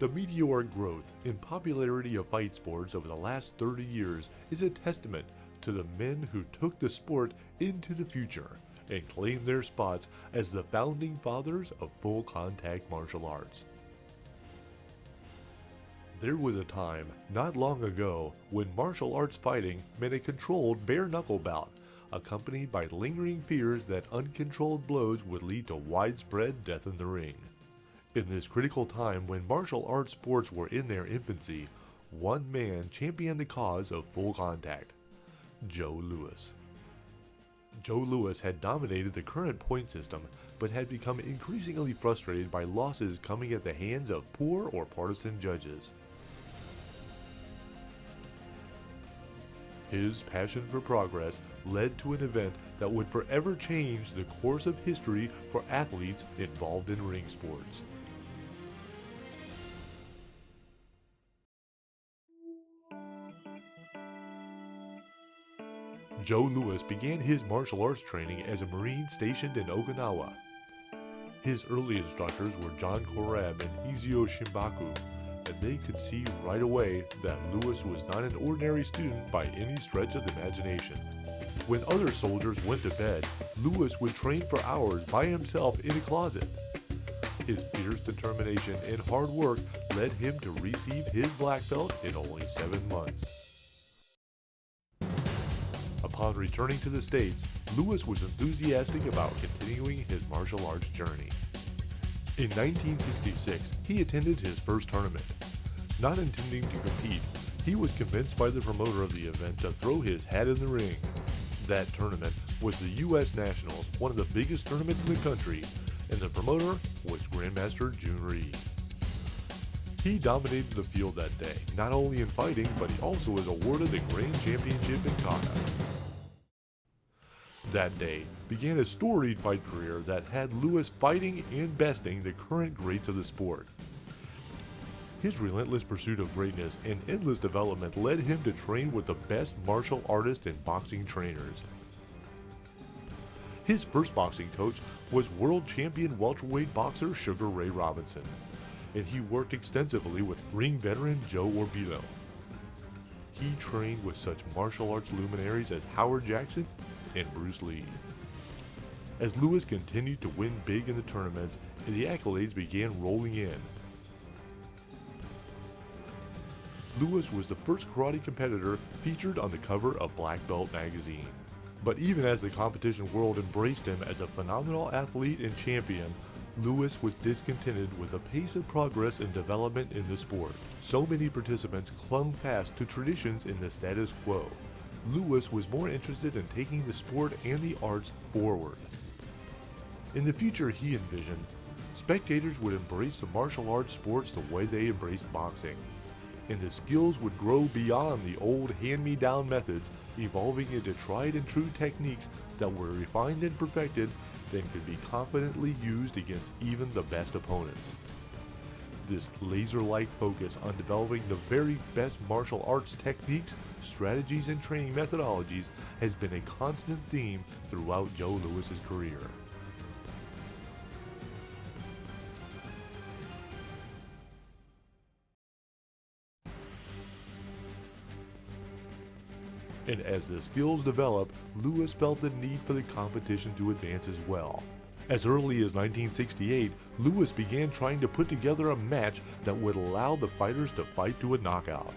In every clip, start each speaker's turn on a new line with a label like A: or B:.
A: The meteoric growth in popularity of fight sports over the last 30 years is a testament to the men who took the sport into the future and claimed their spots as the founding fathers of full contact martial arts. There was a time, not long ago, when martial arts fighting meant a controlled bare-knuckle bout, accompanied by lingering fears that uncontrolled blows would lead to widespread death in the ring. In this critical time when martial arts sports were in their infancy, one man championed the cause of full contact: Joe Louis. Joe Louis had dominated the current point system, but had become increasingly frustrated by losses coming at the hands of poor or partisan judges. His passion for progress led to an event that would forever change the course of history for athletes involved in ring sports. Joe Louis began his martial arts training as a Marine stationed in Okinawa. His early instructors were John Korab and Izio Shimbaku, and they could see right away that Louis was not an ordinary student by any stretch of the imagination. When other soldiers went to bed, Louis would train for hours by himself in a closet. His fierce determination and hard work led him to receive his black belt in only 7 months. Upon returning to the States, Louis was enthusiastic about continuing his martial arts journey. In 1966, he attended his first tournament. Not intending to compete, he was convinced by the promoter of the event to throw his hat in the ring. That tournament was the U.S. Nationals, one of the biggest tournaments in the country, and the promoter was Grandmaster Jun Rhee. He dominated the field that day, not only in fighting, but he also was awarded the Grand Championship in kata. That day began a storied fight career that had Louis fighting and besting the current greats of the sport. His relentless pursuit of greatness and endless development led him to train with the best martial artists and boxing trainers. His first boxing coach was world champion welterweight boxer Sugar Ray Robinson, and he worked extensively with ring veteran Joe Orbito. He trained with such martial arts luminaries as Howard Jackson and Bruce Lee. As Louis continued to win big in the tournaments, the accolades began rolling in. Louis was the first karate competitor featured on the cover of Black Belt magazine. But even as the competition world embraced him as a phenomenal athlete and champion, Louis was discontented with the pace of progress and development in the sport. So many participants clung fast to traditions in the status quo. Louis was more interested in taking the sport and the arts forward. In the future, he envisioned, spectators would embrace the martial arts sports the way they embraced boxing, and the skills would grow beyond the old hand-me-down methods, evolving into tried and true techniques that were refined and perfected, then could be confidently used against even the best opponents. This laser-like focus on developing the very best martial arts techniques, strategies, and training methodologies has been a constant theme throughout Joe Louis's career. And as the skills developed, Louis felt the need for the competition to advance as well. As early as 1968, Louis began trying to put together a match that would allow the fighters to fight to a knockout.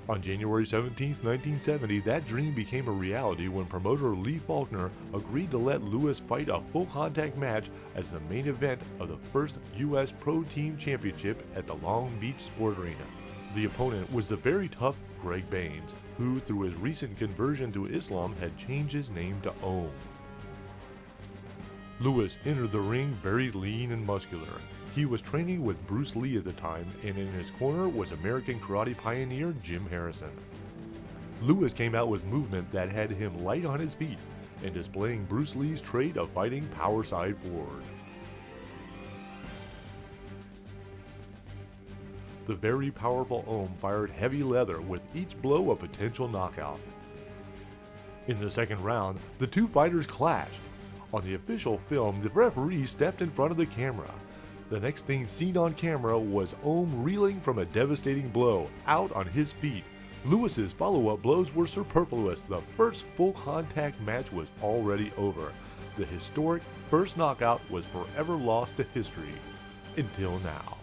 A: On January 17, 1970, that dream became a reality when promoter Lee Faulkner agreed to let Louis fight a full contact match as the main event of the first U.S. Pro Team Championship at the Long Beach Sport Arena. The opponent was the very tough Greg Baines, who through his recent conversion to Islam had changed his name to Ohm. Louis entered the ring very lean and muscular. He was training with Bruce Lee at the time, and in his corner was American karate pioneer Jim Harrison. Louis came out with movement that had him light on his feet and displaying Bruce Lee's trait of fighting power side forward. The very powerful Ohm fired heavy leather with each blow a potential knockout. In the second round, the two fighters clashed. On the official film, the referee stepped in front of the camera. The next thing seen on camera was Ohm reeling from a devastating blow, out on his feet. Lewis's follow-up blows were superfluous. The first full contact match was already over. The historic first knockout was forever lost to history. Until now.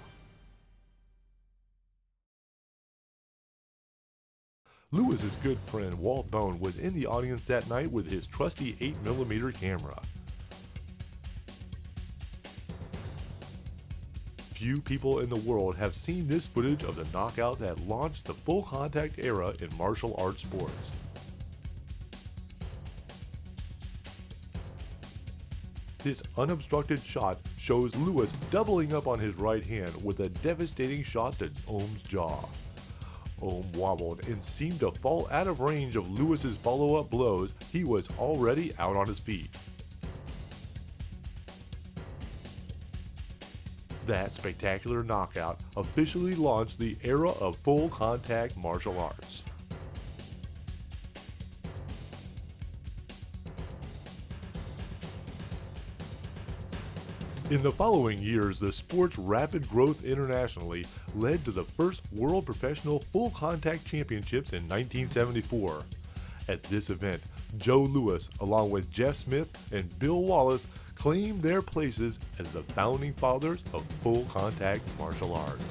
A: Lewis's good friend Walt Bone was in the audience that night with his trusty 8mm camera. Few people in the world have seen this footage of the knockout that launched the full contact era in martial arts sports. This unobstructed shot shows Lewis doubling up on his right hand with a devastating shot to Ohm's jaw. Ohm wobbled and seemed to fall out of range of Lewis's follow-up blows. He was already out on his feet. That spectacular knockout officially launched the era of full contact martial arts. In the following years, the sport's rapid growth internationally led to the first World Professional Full Contact Championships in 1974. At this event, Joe Louis, along with Jeff Smith and Bill Wallace, claimed their places as the founding fathers of full contact martial arts.